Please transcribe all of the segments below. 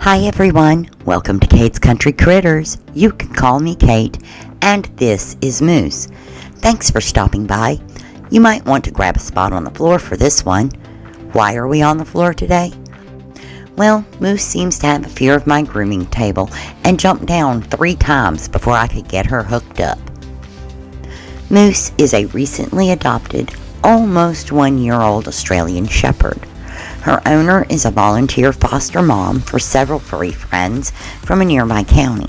Hi everyone, welcome to Kate's Country Critters. You can call me Kate, and this is Moose. Thanks for stopping by. You might want to grab a spot on the floor for this one. Why are we on the floor today? Well, Moose seems to have a fear of my grooming table and jumped down 3 times before I could get her hooked up. Moose is a recently adopted, almost 1-year-old Australian Sheppard. Her owner is a volunteer foster mom for several furry friends from a nearby county.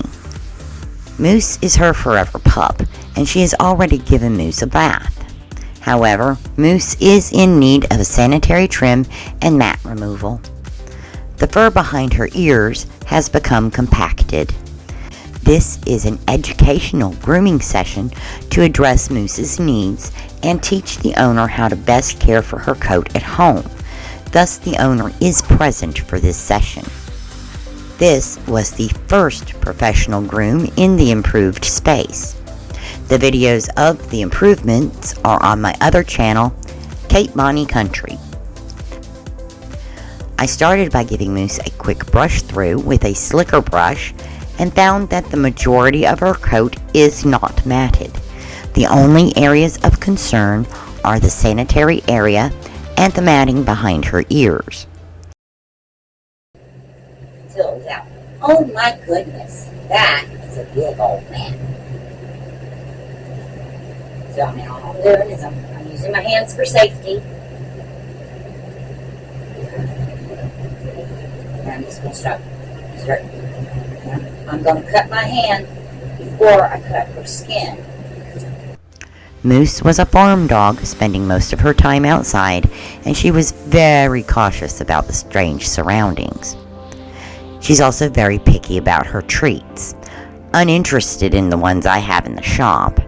Moose is her forever pup, and she has already given Moose a bath. However, Moose is in need of a sanitary trim and mat removal. The fur behind her ears has become compacted. This is an educational grooming session to address Moose's needs and teach the owner how to best care for her coat at home. Thus, the owner is present for this session. This was the first professional groom in the improved space. The videos of the improvements are on my other channel, Bonny Country. I started by giving Moose a quick brush through with a slicker brush and found that the majority of her coat is not matted. The only areas of concern are the sanitary area and the matting behind her ears. Till out. Oh my goodness, that is a big old man. So now all I'm doing is I'm using my hands for safety. And I'm just going to start. I'm going to cut my hand before I cut her skin. Moose was a farm dog, spending most of her time outside, and she was very cautious about the strange surroundings. She's also very picky about her treats, uninterested in the ones I have in the shop,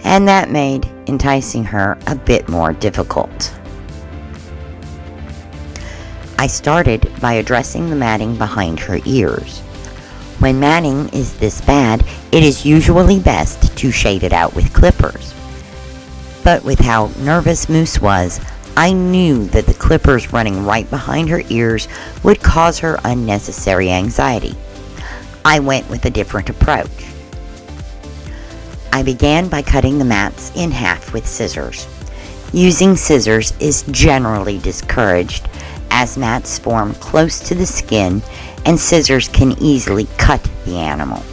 and that made enticing her a bit more difficult. I started by addressing the matting behind her ears. When matting is this bad, it is usually best to shave it out with clippers. But with how nervous Moose was, I knew that the clippers running right behind her ears would cause her unnecessary anxiety. I went with a different approach. I began by cutting the mats in half with scissors. Using scissors is generally discouraged, as mats form close to the skin and scissors can easily cut the animal.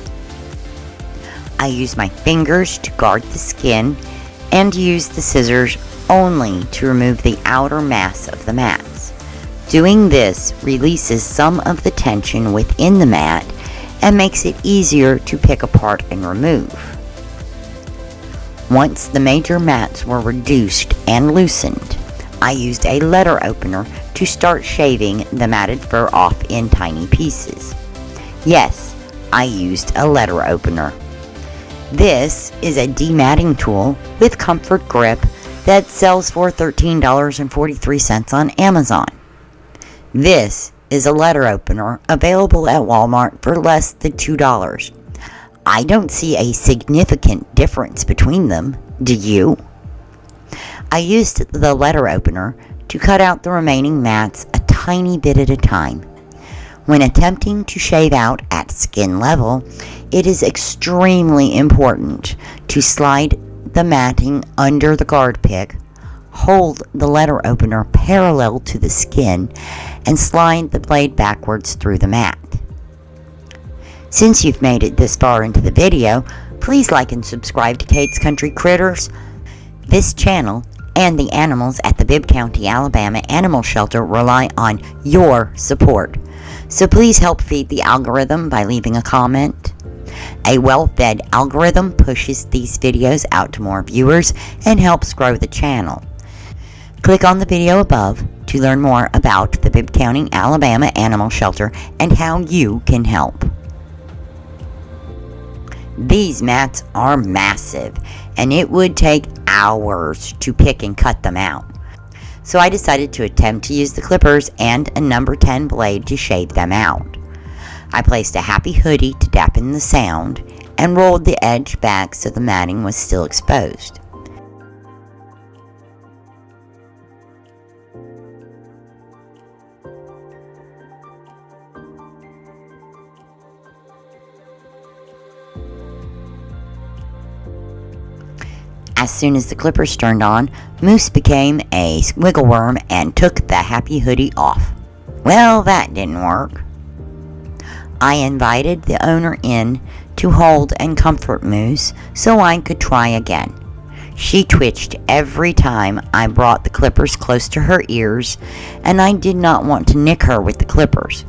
I use my fingers to guard the skin and use the scissors only to remove the outer mass of the mats. Doing this releases some of the tension within the mat and makes it easier to pick apart and remove. Once the major mats were reduced and loosened, I used a letter opener to start shaving the matted fur off in tiny pieces. Yes, I used a letter opener. This is a dematting tool with comfort grip that sells for $13.43 on Amazon. This is a letter opener available at Walmart for less than $2. I don't see a significant difference between them, do you? I used the letter opener to cut out the remaining mats a tiny bit at a time. When attempting to shave out at skin level, it is extremely important to slide the matting under the guard pick, hold the letter opener parallel to the skin, and slide the blade backwards through the mat. Since you've made it this far into the video, please like and subscribe to Kate's Country Critters. This channel and the animals at the Bibb County, Alabama Animal Shelter rely on your support. So please help feed the algorithm by leaving a comment. A well-fed algorithm pushes these videos out to more viewers and helps grow the channel. Click on the video above to learn more about the Bibb County, Alabama Animal Shelter and how you can help. These mats are massive, and it would take hours to pick and cut them out. So I decided to attempt to use the clippers and a number 10 blade to shave them out. I placed a happy hoodie to dampen the sound and rolled the edge back so the matting was still exposed. As soon as the clippers turned on, Moose became a wiggle worm and took the happy hoodie off. Well, that didn't work. I invited the owner in to hold and comfort Moose so I could try again. She twitched every time I brought the clippers close to her ears, and I did not want to nick her with the clippers.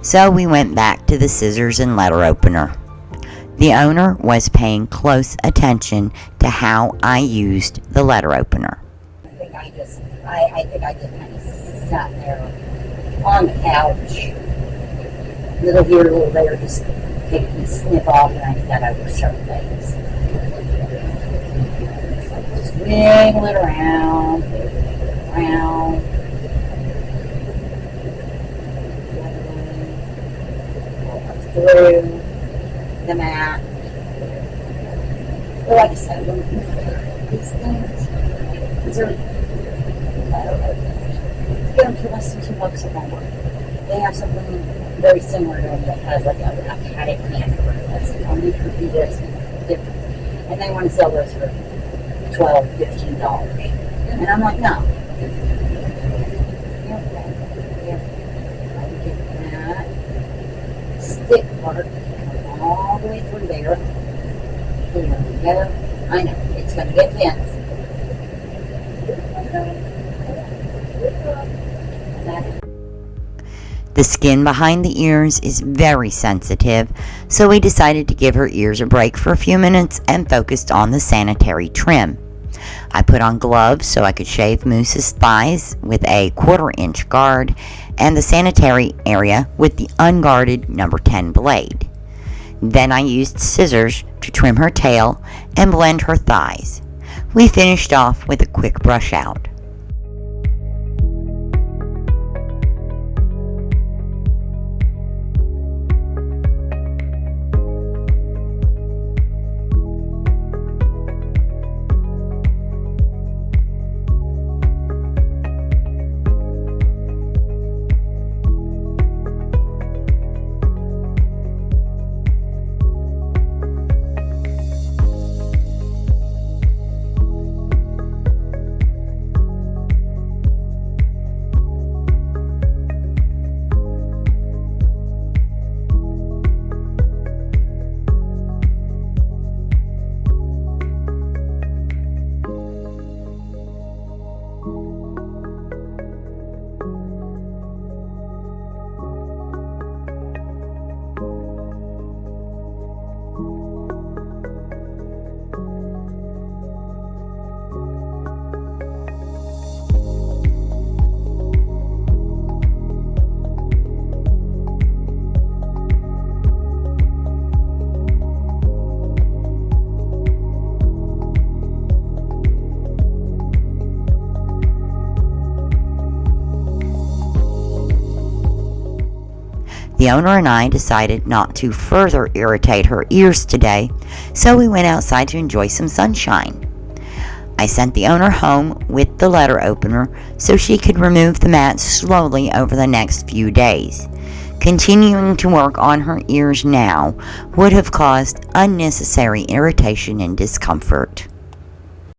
So we went back to the scissors and letter opener. The owner was paying close attention to how I used the letter opener. I think I just kind of sat there on the couch, little here, little there, just take a snip off, and I did that over certain things. So just wiggle it around, through the mat. But like I said, these things, these are, get them for less than $2 at Walmart. They have something very similar to them that has like a padded hamper. That's only for this different. And they want to sell those for $12, $15. And I'm like, no. Stick part all the way through there. Here we go. I know, it's going to get tense. The skin behind the ears is very sensitive, so we decided to give her ears a break for a few minutes and focused on the sanitary trim. I put on gloves so I could shave Moose's thighs with a 1/4-inch guard and the sanitary area with the unguarded number 10 blade. Then I used scissors to trim her tail and blend her thighs. We finished off with a quick brush out. The owner and I decided not to further irritate her ears today, so we went outside to enjoy some sunshine. I sent the owner home with the letter opener so she could remove the mat slowly over the next few days. Continuing to work on her ears now would have caused unnecessary irritation and discomfort.